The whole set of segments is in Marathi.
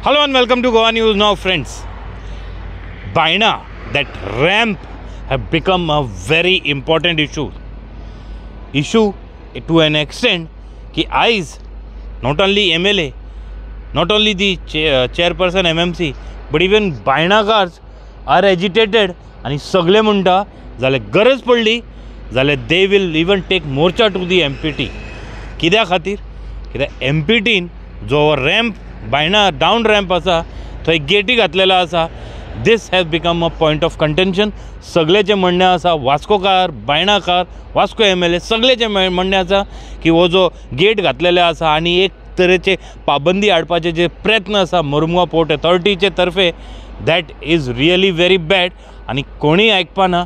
Hello and welcome to Goa News Now, friends. Baina, that ramp have become a very important issue to an extent कि आज not only MLA, not only the chairperson MMC, but even बायणाकार्स are agitated आणि सगळे म्हणटा जाल्यार गरज पडली जाल्यार they will even take Morcha to the MPT. कित्या खातीर? कित्याक MPTन जो रॅम्प बायणा डावन रॅम्प आसा थंय गेटी घातलेलो आसा. This has become a point of contention. सगळेचे म्हणणें आसा, वास्कोकार, बायणाकार, वास्को MLA सगळेचे म्हणणें आसा की हो जो गेट घातलेले आसा आनी एक तरेचे पाबंदी हाडपाचे जे प्रयत्न आसा मुर्मुगांव पोर्ट अथॉरिटीचे तर्फे, that is really very bad. आनी कोणीय आयकपाना.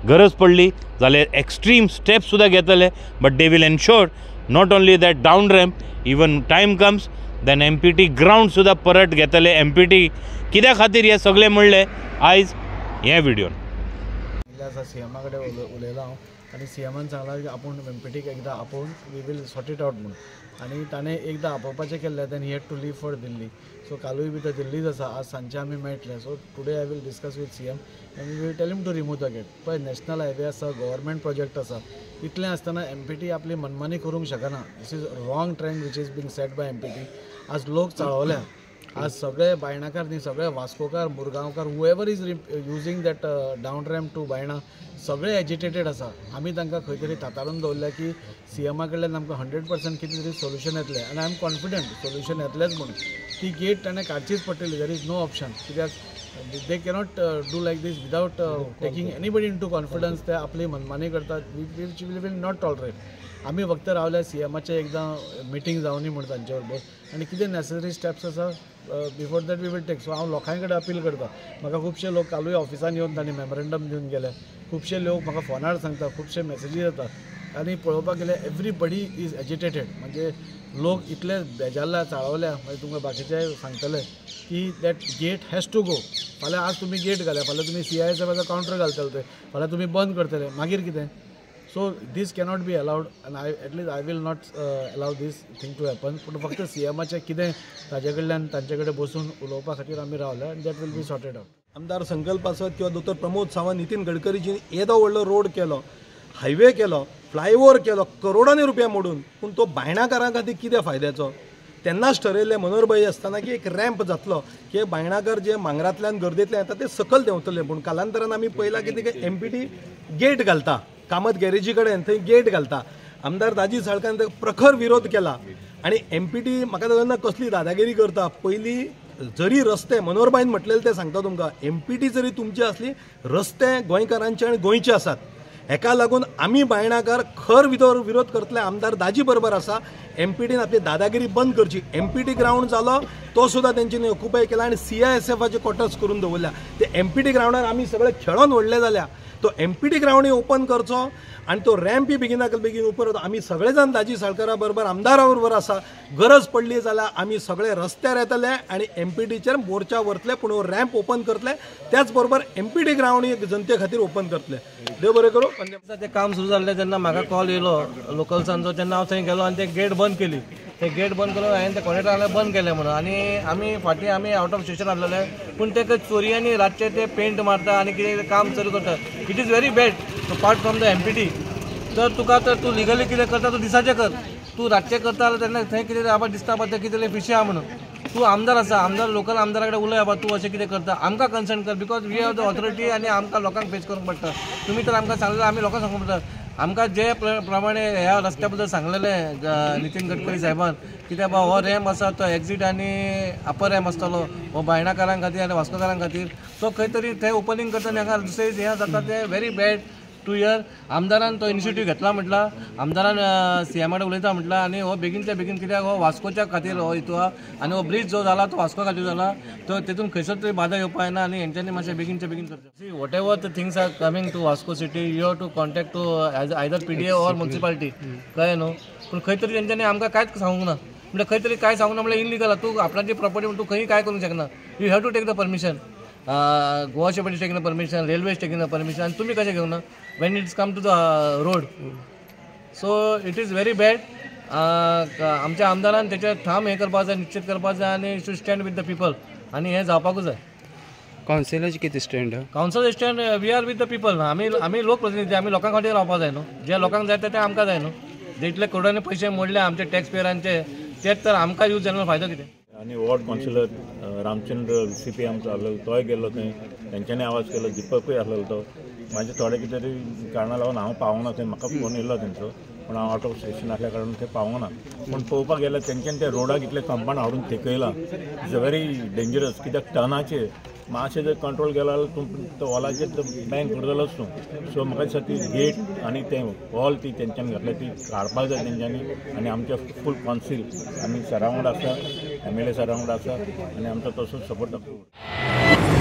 गरज पडली जाल्यार एक्स्ट्रीम स्टेप्स सुद्दां घेतले, but they will ensure not only that down ramp, even time comes then MPT ground सुद्दां परत घेतले. MPT कित्या खातीर हे सगळे म्हणले आयज हे व्हिडिओन. सीएमा कडेन उलयलो हांव आनी सीएमान सांगलां की आपूण MPTक एकदां आपोवन we will sort it out म्हणून. आनी ताणें एकदां आपोवपाचें केल्लें, then he had to leave for Delhi. So कालूय बी तो दिल्लीच आसा. आज सांजचे आमी मेळटले. So today I will discuss with CM आनी we will tell him to remove the gate. पळय, नॅशनल हायवे आसा, गव्हर्मेंट प्रोजेक्ट आसा, इतलें आसतना MPT आपली मनमानी करूंक शकना. This is wrong trend which is being set bye MPT. आज लोक चाळवल्या. आज सगळे बायणाकार न्ही, सगळे वास्कोकार, मुरगांवकार, whoever is using that down ramp to Baina, सगळे एजिटेटेड आसा. आमी तांकां खंय तरी ताताळून दवरल्या की CMा कडल्यान आमकां 100% कितें तरी सोल्युशन येतलें. आनी आय एम कॉन्फिडंट सोल्युशन येतलेंच म्हणून. ती गेट ताणें काडचीच पडटली. There is no option. कित्याक they cannot do like this without taking anybody into confidence. ते आपली मनमानी करतात. We will not tolerate. आमी फक्त रावल्या CMाचे एकदां मिटींग जावनी म्हणून तांचे बरोबर, आनी कितें नॅसेसरी स्टेप्स आसा before that we will take. So हांव लोकां कडेन अपील करता. म्हाका खुबशे लोक कालूय ऑफिसान येवन तांणी मेमोरेंडम दिवन गेले. खुबशे लोक म्हाका फोनार सांगता, खुबशे मॅसेजीस येतात. आनी पळोवपाक गेल्यार एवरीबडी इज एजिटेटेड. म्हणजे लोक इतले बेजारल्या, चाळवल्या. म्हणजे तुमकां बाकीचे सांगतले की that gate has to go. फाल्यां आज तुमी गेट घाल्या, फाल्यां तुमी CISFाचो कावंटर घालतले थंय, फाल्यां तुमी बंद करतले, मागीर कितें? So this cannot be allowed. आनी at least I will not allow this thing to happen. पूण फक्त CMाचें कितें ताजे कडल्यान तांचे कडेन बसून उलोवपा खातीर आमी रावल्या. आनी that will be sorted out. आमदार संकल्प आसत किंवा दोतोर प्रमोद सावंत, नितीन गडकरीजी येदो व्हडलो रोड केलो, हायवे केलो, फ्लायओव्हर केलो, करोडांनी रुपया मोडून, पूण तो बायणाकारां खातीर कितें फायद्याचो? तेन्नाच ठरयल्लें मनोहरभाई आसतना की एक रॅम्प जातलो, की बायणाकार जे मांगरांतल्यान गर्देंतल्यान येता ते सकयल देंवतले. पूण कालांतरान आमी पळयलां की ते MPT गेट घालता. कामत गॅरेजी कडेन थंय गेट घालता. आमदार दाजी साळकारान ताका प्रखर विरोध केला. आनी MPT म्हाका दिसना कसली दादागिरी करता. पयलीं जरी रस्ते, मनोहरभाईन म्हटलेलें तें सांगता तुमकां, MPT जरी तुमची असली, रस्ते गोंयकारांचे आनी गोंयचे आसात. हेका लागून आमी बायणाकार खर विरोध करतले. आमदार दाजी बरोबर आसा. MPTन आपली दादागिरी बंद करची. MPT ग्राउंड जालो तो सुद्दां तेंच्यांनी ऑक्युपाय केला आनी CISFाचे क्वॉर्टर्स करून दवरल्या. ते MPT ग्राउंडार आमी सगळे खेळोन व्हडले जाल्या. तो MPT ग्राउंडूय ओपन करचो आनी तो रॅम्पी बेगिनाक बेगीन ओपन करता. आमी सगळे जाण दाजी साळकारा बरोबर, आमदारा बरोबर आसा. गरज पडली जाल्यार आमी सगळे रस्त्यार येतले आनी MPTचेर मोर्चा व्हरतले, पूण हो रॅम्प ओपन करतले. त्याच बरोबर MPT ग्राउंडूय जनते खातीर ओपन करतले. देव बरें करूं. ते काम सुरू जाल्लें तेन्ना म्हाका कॉल येयलो लोकल्सांचो. तेन्ना हांव थंय गेलो आनी ते गेट बंद केली. ते गेट बंद करून हांवें ते कॉन्ट्रॅक्टराक बंद केलें म्हणून. आनी आमी फाटीं आमी आउट ऑफ स्टेशन आसलेले, पूण ते चोरयांनी रातचे ते पेंट मारता आनी कितें काम चालू करता. It is very bad part from the MPT. तर तुका तर तूं लिगली कितें करता तूं दिसाचें कर. तूं रातचें करता जाल्यार तेन्ना थंय कितें आबार दिसता पळय ते कितें फिशी आहा म्हणून. तूं आमदार आसा, आमदार लोकल आमदारा कडेन उलय आबा तूं अशें कितें करता. आमकां कन्सर्न कर, because we have the authority आनी आमकां लोकांक फेस करूंक पडटा. तुमी तर आमकां सांगलें आमी लोकांक सांगूंक पडटा. आमकां जे प्रमाणे ह्या रस्त्या बद्दल सांगलेलें नितीन गडकरी साहेबान, कित्याक बाबा हो रॅम्प आसा तो एक्झीट आनी अपर रॅम्प आसतलो हो बायणाकारां खातीर आनी वास्कोकारां खातीर. तो खंय तरी थंय ओपनिंग करता आनी हांगा दुसरें हें जाता ते व्हेरी बॅड टू इयर. आमदारान तो इनिशिएटीव घेतला म्हटला, आमदारान CM कडेन उलयता म्हटला. आनी हो बेगीनच्या बेगीन कित्याक हो वास्कोच्या खातीर हो हितू आहा. आनी हो ब्रीज जो जाला तो वास्को खातीर जाला. तो तेतून खंयसर तरी बाधा येवपा येना आनी हेंच्यांनी मातशें बेगीनच्या बेगीन करचें. See whatever the things are coming to Vasco city, you have to contact to either PDA or municipality. कळ्ळें न्हू. पूण खंय तरी तेंच्यांनी आमकां कांयच सांगूंक ना. म्हणजे खंय तरी काय सांगूंक ना म्हणजे इनलिगल. तूं आपणाची प्रॉपर्टी तूं खंय काय करूंक शकना. You have to take the permission. Goa Shepherd is taking the permission, railway is taking the permission, and तुम्ही कशें घेवना when it's come to the road. So it is very bad आमच्या आमदारान तेचे ठाम हें करपाक जाय, निश्चित करपाक जाय आनी should stand with the people आनी हें जावपाकूच जाय. कावन्सिलाचे कितें stand? Council stand we are with the people. आमी लोकप्रतिनिधी, आमी लोकां खातीर रावपाक जाय न्हू. जे लोकांक जाय ते आमकां जाय न्हू. जितले करोडांनी पयशे मोडले आमचे टॅक्स पेयरांचे तेच तर आमकां यूज जाल्यार फायदो कितें. आनी वॉर्ड कावन्सिलर रामचंद्र CP आमचो आसलो तोय गेल्लो थंय, तेंच्यांनी आवाज केलो. दिपकूय आसलेलो तो. म्हाजे थोडे कितें तरी कारणां लागून हांव पावूंक ना थंय. म्हाका फोन येयल्लो तेंचो, पूण हांव आउट ऑफ स्टेशन आसल्या कारणान थंय पावूंक ना. पूण पळोवपाक गेल्यार तेंच्यांनी ते रोडाक इतले कंपाउंड हाडून तेकयलां. It's a very dangerous. कित्याक टनाचेर मातशें जर कंट्रोल केलो जाल्यार तूं तो वॉलाचेर बँक करतलोच तूं. सो म्हाका दिसता ती गेट आनी तें वॉल ती तेंच्यांनी घातल्या ती काडपाक जाय तेंच्यांनी. आनी आमचे फूल कावन्सील आमी सरावंड आसा, MLA सरावंड आसा आनी आमचो तसोच सपोर्ट दाखोवं.